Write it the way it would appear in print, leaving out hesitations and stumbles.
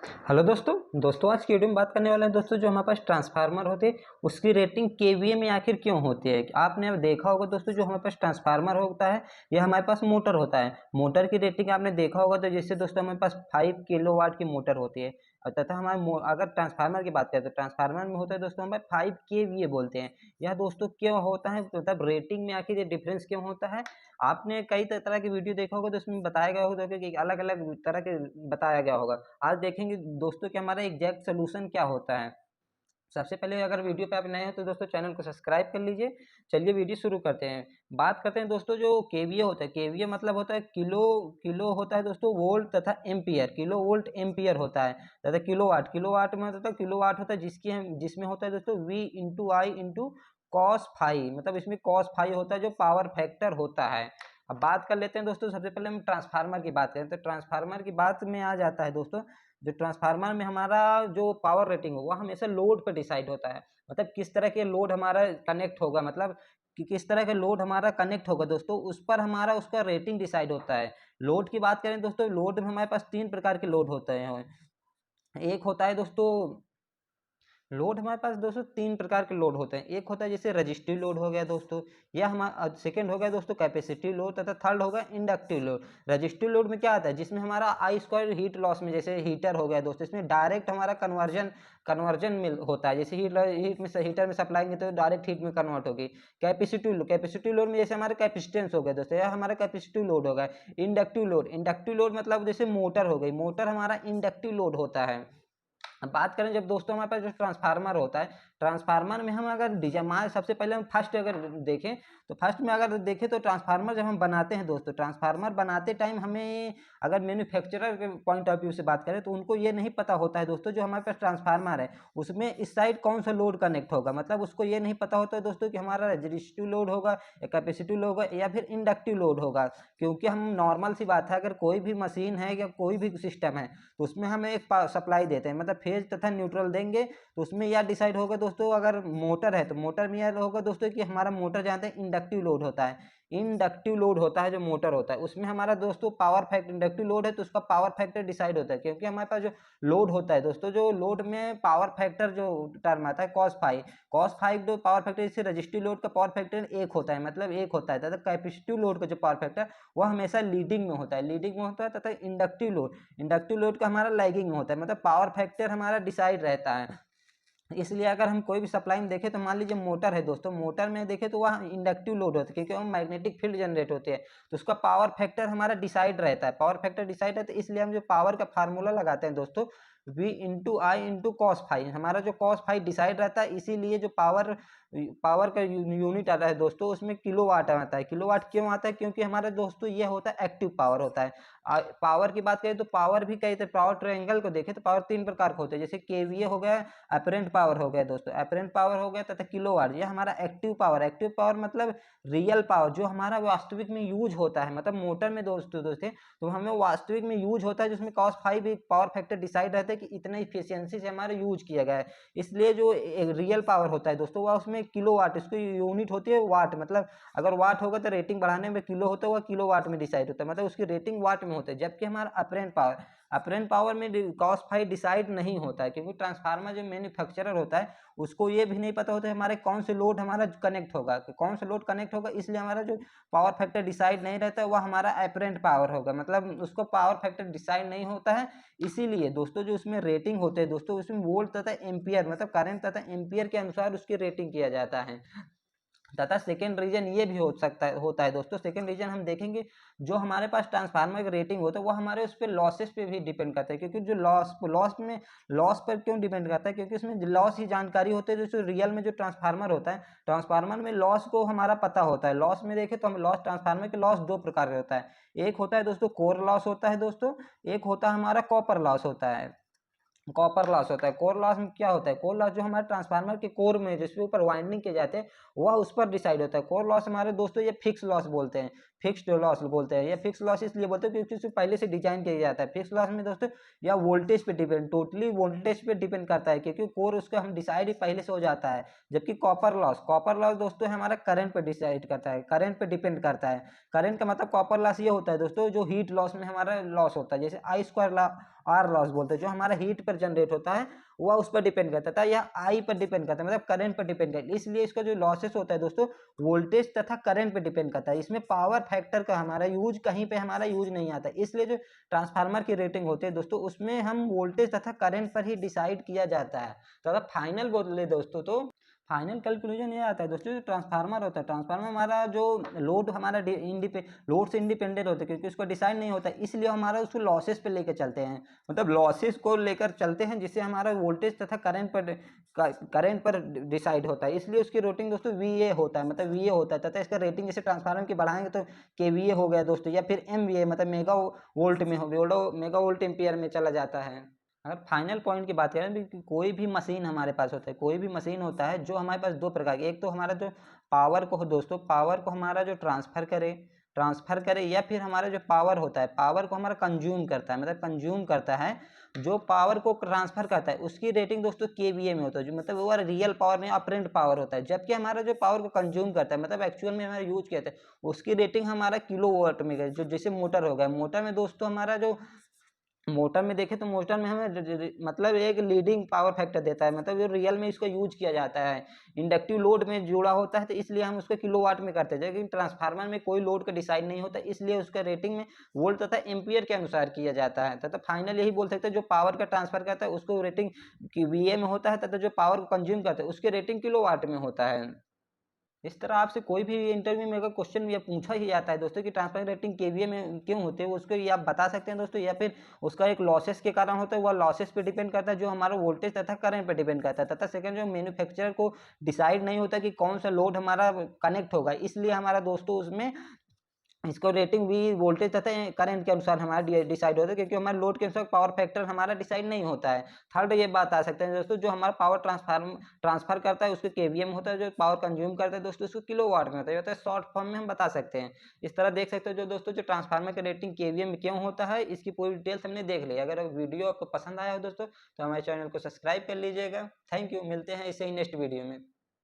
Hello दोस्तों आज की वीडियो में बात करने वाले हैं दोस्तों, जो हमारे पास ट्रांसफार्मर होते हैं उसकी रेटिंग केवीए में आखिर क्यों होती है। आपने अब देखा होगा दोस्तों, जो हमारे पास ट्रांसफार्मर होता है या हमारे पास मोटर होता है, मोटर की रेटिंग आपने देखा होगा तो जैसे दोस्तों हमारे पास 5 किलोवाट की मोटर होती है तथा हमारे अगर ट्रांसफार्मर की बात करें तो ट्रांसफार्मर में होता है दोस्तों हमारे 5 केवीए बोलते हैं। यह दोस्तों क्यों होता है, मतलब रेटिंग में आखिर ये डिफरेंस क्यों होता है। आपने कई तरह की वीडियो देखा होगा तो उसमें बताया गया होगा कि अलग अलग तरह के बताया गया होगा। आज देखेंगे दोस्तों कि हमारा एग्जैक्ट सोल्यूशन क्या होता है। सबसे पहले अगर वीडियो पे आप नए हैं तो दोस्तों चैनल को सब्सक्राइब कर लीजिए। चलिए वीडियो शुरू करते हैं। बात करते हैं दोस्तों, जो केवीए होता है, केवीए मतलब होता है किलो, किलो होता है दोस्तों वोल्ट तथा एम्पियर, किलो वोल्ट एम्पियर होता है तथा किलोवाट, किलोवाट में मतलब किलोवाट होता है जिसमें होता है दोस्तों V इंटू आई इंटू कॉस फाई, मतलब इसमें कॉस फाई होता है जो पावर फैक्टर होता है। अब बात कर लेते हैं दोस्तों, सबसे पहले हम ट्रांसफार्मर की बात करें तो ट्रांसफार्मर की बात में आ जाता है दोस्तों, जो ट्रांसफार्मर में हमारा जो पावर रेटिंग होगा हमेशा लोड पर डिसाइड होता है। मतलब किस तरह के लोड हमारा कनेक्ट होगा, मतलब कि किस तरह के लोड हमारा कनेक्ट होगा दोस्तों, उस पर हमारा उसका रेटिंग डिसाइड होता है। लोड की बात करें दोस्तों, लोड में हमारे पास 3 प्रकार के लोड होते हैं। एक होता है दोस्तों लोड, हमारे पास दोस्तों 3 प्रकार के लोड होते हैं। एक होता है जैसे रजिस्टिव लोड हो गया दोस्तों, या हमारा सेकंड हो गया दोस्तों कैपेसिटिव लोड, तथा थर्ड होगा इंडक्टिव लोड। रजिस्टिव लोड में क्या आता है, जिसमें हमारा आई स्क्वायर हीट लॉस में, जैसे हीटर हो गया दोस्तों, इसमें डायरेक्ट हमारा कन्वर्जन मिल होता है। जैसे हीटर में सप्लाई तो डायरेक्ट हीट में कन्वर्ट होगी। कैपेसिटिव लोड में जैसे हमारा कैपेसिटेंस हो गया दोस्तों, या हमारा कैपेसिटिव लोड होगा। इंडक्टिव लोड मतलब जैसे मोटर हो गई, मोटर हमारा इंडक्टिव लोड होता है। अब बात करें जब दोस्तों हमारे पास जो ट्रांसफार्मर होता है, ट्रांसफार्मर में हम अगर डिजाइन, सबसे पहले हम फर्स्ट अगर देखें तो फर्स्ट में अगर देखें तो ट्रांसफार्मर जब हम बनाते हैं दोस्तों, ट्रांसफार्मर बनाते टाइम हमें अगर मैन्युफैक्चरर के पॉइंट ऑफ व्यू से बात करें तो उनको ये नहीं पता होता है दोस्तों, जो हमारे पास ट्रांसफार्मर है उसमें इस साइड कौन सा लोड कनेक्ट होगा। मतलब उसको ये नहीं पता होता है दोस्तों कि हमारा रेजिस्टिव लोड होगा या कैपेसिटिव लोड होगा या फिर इंडक्टिव लोड होगा। क्योंकि हम नॉर्मल सी बात है, अगर कोई भी मशीन है या कोई भी सिस्टम है तो उसमें हमें एक सप्लाई देते हैं, मतलब फेज तथा न्यूट्रल देंगे। तो उसमें यह डिसाइड होगा दोस्तों, अगर मोटर है तो मोटर में यह होगा दोस्तों कि हमारा मोटर जानते हैं इंडक्टिव लोड होता है। इंडक्टिव लोड होता है जो मोटर होता है, उसमें हमारा दोस्तों पावर फैक्टर, इंडक्टिव लोड है तो उसका पावर फैक्टर डिसाइड होता है। क्योंकि हमारे पास जो लोड होता है दोस्तों, जो लोड में पावर फैक्टर जो टर्म आता है कॉस फाइव जो पावर फैक्टर, जैसे रजिस्टिव लोड का पावर फैक्टर 1 होता है, मतलब 1 होता है तथा कैपेसिटिव लोड का जो पावर फैक्टर वह हमेशा लीडिंग में होता है तथा इंडक्टिव लोड का हमारा लैगिंग में होता है, मतलब पावर फैक्टर हमारा डिसाइड रहता है। इसलिए अगर हम कोई भी सप्लाई में देखें तो मान लीजिए मोटर है दोस्तों, मोटर में देखें तो वह इंडक्टिव लोड होता है क्योंकि वह मैग्नेटिक फील्ड जनरेट होती है, तो उसका पावर फैक्टर हमारा डिसाइड रहता है। पावर फैक्टर डिसाइड है तो इसलिए हम जो पावर का फार्मूला लगाते हैं दोस्तों, V इंटू आई इंटू कॉस फाइव, हमारा जो कॉस फाइव डिसाइड रहता है। इसीलिए जो पावर पावर का यूनिट आता है दोस्तों, उसमें किलोवाट आता है। किलोवाट क्यों आता है, क्योंकि हमारा दोस्तों ये होता है एक्टिव पावर होता है। पावर की बात करें तो पावर भी कई तरह, पावर ट्रायंगल को देखें तो पावर 3 प्रकार के होते हैं, जैसे केवीए हो गया, अपरेंट पावर हो गया दोस्तों, अपरेंट पावर हो गया तथा किलोवाट, ये हमारा एक्टिव पावर। एक्टिव पावर मतलब रियल पावर जो हमारा वास्तविक में यूज होता है, मतलब मोटर में दोस्तों तो हमें वास्तविक में यूज होता है, जिसमें कॉस फाइव एक पावर फैक्टर डिसाइड रहता है कि इतना इफिशियंसी से हमारा यूज किया गया है। इसलिए जो रियल पावर होता है दोस्तों वह उसमें किलोवाट, इसकी यूनिट होती है वाट, मतलब अगर वाट होगा तो रेटिंग बढ़ाने में किलो होता है, वह किलोवाट में डिसाइड होता है, मतलब उसकी रेटिंग वाट में होता है। जबकि हमारा अपरेंट पावर में कॉस फाइव डिसाइड नहीं होता है, क्योंकि ट्रांसफार्मर जो मैन्युफैक्चरर होता है उसको ये भी नहीं पता होता है हमारे कौन से लोड हमारा कनेक्ट होगा, कौन सा लोड कनेक्ट होगा। इसलिए हमारा जो पावर फैक्टर डिसाइड नहीं रहता है वह हमारा अपरेंट पावर होगा, मतलब उसको पावर फैक्टर डिसाइड नहीं होता है। इसीलिए दोस्तों जो उसमें रेटिंग होते हैं दोस्तों, उसमें वोल्ट तथा एम्पियर, मतलब करंट तथा एम्पियर के अनुसार उसकी रेटिंग किया जाता है। तथा सेकेंड रीजन ये भी होता है दोस्तों, सेकेंड रीजन हम देखेंगे, जो हमारे पास ट्रांसफार्मर का रेटिंग होता है वो हमारे उस पर लॉसेस पे भी डिपेंड करता है। क्योंकि जो लॉस पर क्यों डिपेंड करता है, क्योंकि उसमें लॉस ही जानकारी होती है। जो रियल में जो ट्रांसफार्मर होता है, ट्रांसफार्मर में लॉस को हमारा पता होता है। लॉस में देखें तो हम लॉस, ट्रांसफार्मर के लॉस 2 प्रकार के होता है। एक होता है दोस्तों कोर लॉस होता है दोस्तों, एक होता है हमारा कॉपर लॉस होता है। कॉपर लॉस होता है। कोर लॉस में क्या होता है, कोर लॉस जो हमारे ट्रांसफार्मर के कोर में जिसके ऊपर वाइंडिंग किए जाते हैं वह उस पर डिसाइड होता है। कोर लॉस हमारे दोस्तों ये फिक्स लॉस बोलते हैं, फिक्स्ड लॉस बोलते हैं। ये फिक्स लॉस इसलिए बोलते हैं क्योंकि उसे पहले से डिजाइन किया जाता है। फिक्स लॉस में दोस्तों या वोल्टेज पे डिपेंड, टोटली वोल्टेज पे डिपेंड करता है, क्योंकि कोर उसका हम डिसाइड ही पहले से हो जाता है। जबकि कॉपर लॉस दोस्तों हमारा करंट पे डिसाइड करता है, करंट पे डिपेंड करता है। करंट का मतलब कॉपर लॉस ये होता है दोस्तों, जो हीट लॉस में हमारा लॉस होता है, जैसे आर लॉस बोलते हैं, जो हमारा हीट पर जनरेट होता है वह उस पर डिपेंड करता है, यह आई पर डिपेंड करता है, मतलब करंट पर डिपेंड करता है। इसलिए इसका जो लॉसेस होता है दोस्तों वोल्टेज तथा करंट पर डिपेंड करता है। इसमें पावर फैक्टर का हमारा यूज कहीं पे हमारा यूज नहीं आता, इसलिए जो ट्रांसफार्मर की रेटिंग होती है दोस्तों उसमें हम वोल्टेज तथा करंट पर ही डिसाइड किया जाता है। तो अगर फाइनल बोले दोस्तों तो फाइनल कैलकुलेशन ये आता है दोस्तों, जो ट्रांसफार्मर होता है, ट्रांसफार्मर हमारा जो लोड हमारा लोड से इंडिपेंडेंट होता है, क्योंकि उसको डिसाइड नहीं होता, इसलिए हमारा उसको लॉसेस पे लेकर चलते हैं, मतलब लॉसेस को लेकर चलते हैं, जिससे हमारा वोल्टेज तथा करंट पर डिसाइड होता है। इसलिए उसकी रेटिंग दोस्तों वीए होता है, मतलब वीए होता है, तथा इसका रेटिंग जैसे ट्रांसफार्मर की बढ़ाएंगे तो केवीए हो गया दोस्तों, या फिर एमवीए मतलब मेगा वोल्ट में हो गया, मेगा वोल्ट एम्पियर में चला जाता है। अगर फाइनल पॉइंट की बात करें कि कोई भी मशीन हमारे पास होता है, कोई भी मशीन होता है जो हमारे पास दो प्रकार की, एक तो हमारा जो पावर को हो दोस्तों, पावर को हमारा जो ट्रांसफर करे या फिर हमारा जो पावर होता है, पावर को हमारा कंज्यूम करता है, मतलब कंज्यूम करता है, जो पावर को ट्रांसफर करता है उसकी रेटिंग दोस्तों केवीए में होता है, जो मतलब वो रियल पावर नहीं अपरेंट पावर होता है। जबकि हमारा जो पावर को कंज्यूम करता है, मतलब एक्चुअल में हमारा यूज किया था, उसकी रेटिंग हमारा किलो वाट में, जो जैसे मोटर हो गया, मोटर में दोस्तों हमारा जो मोटर में देखें तो मोटर में हमें मतलब एक लीडिंग पावर फैक्टर देता है, मतलब जो रियल में इसका यूज किया जाता है, इंडक्टिव लोड में जुड़ा होता है, तो इसलिए हम उसको किलोवाट में करते हैं। लेकिन ट्रांसफार्मर में कोई लोड का डिसाइड नहीं होता, इसलिए उसका रेटिंग में वोल्ट तथा एम्पियर के अनुसार किया जाता है। तथा फाइनल यही बोल सकते हैं, जो पावर का ट्रांसफर करता है उसको रेटिंग वीए में होता है, तथा जो पावर को कंज्यूम करता है उसके रेटिंग किलोवाट में होता है। इस तरह आपसे कोई भी इंटरव्यू में अगर क्वेश्चन ये पूछा ही जाता है दोस्तों कि ट्रांसफर रेटिंग केवीए में क्यों होते हैं, उसको ये आप बता सकते हैं दोस्तों, या फिर उसका एक लॉसेस के कारण होता है, वह लॉसेस पे डिपेंड करता है, जो हमारा वोल्टेज तथा करंट पे डिपेंड करता है। तथा सेकंड, जो मैन्युफैक्चरर को डिसाइड नहीं होता कि कौन सा लोड हमारा कनेक्ट होगा, इसलिए हमारा दोस्तों उसमें इसको रेटिंग भी वोल्टेज तथा करंट के अनुसार हमारा डिसाइड होता है, क्योंकि हमारे लोड के अनुसार पावर फैक्टर हमारा डिसाइड नहीं होता है। थर्ड ये बात आ सकते हैं दोस्तों, जो हमारा पावर ट्रांसफर करता है उसके केवीए में होता है, जो पावर कंज्यूम करता है दोस्तों उसको किलोवाट में होता है, शॉर्ट फॉर्म में हम बता सकते हैं। इस तरह देख सकते हो जो दोस्तों, जो ट्रांसफार्मर का रेटिंग केवीए में क्यों होता है, इसकी पूरी डिटेल्स हमने देख ली। अगर वीडियो आपको पसंद आया हो दोस्तों तो हमारे चैनल को सब्सक्राइब कर लीजिएगा। थैंक यू, मिलते हैं इसे ही नेक्स्ट वीडियो में।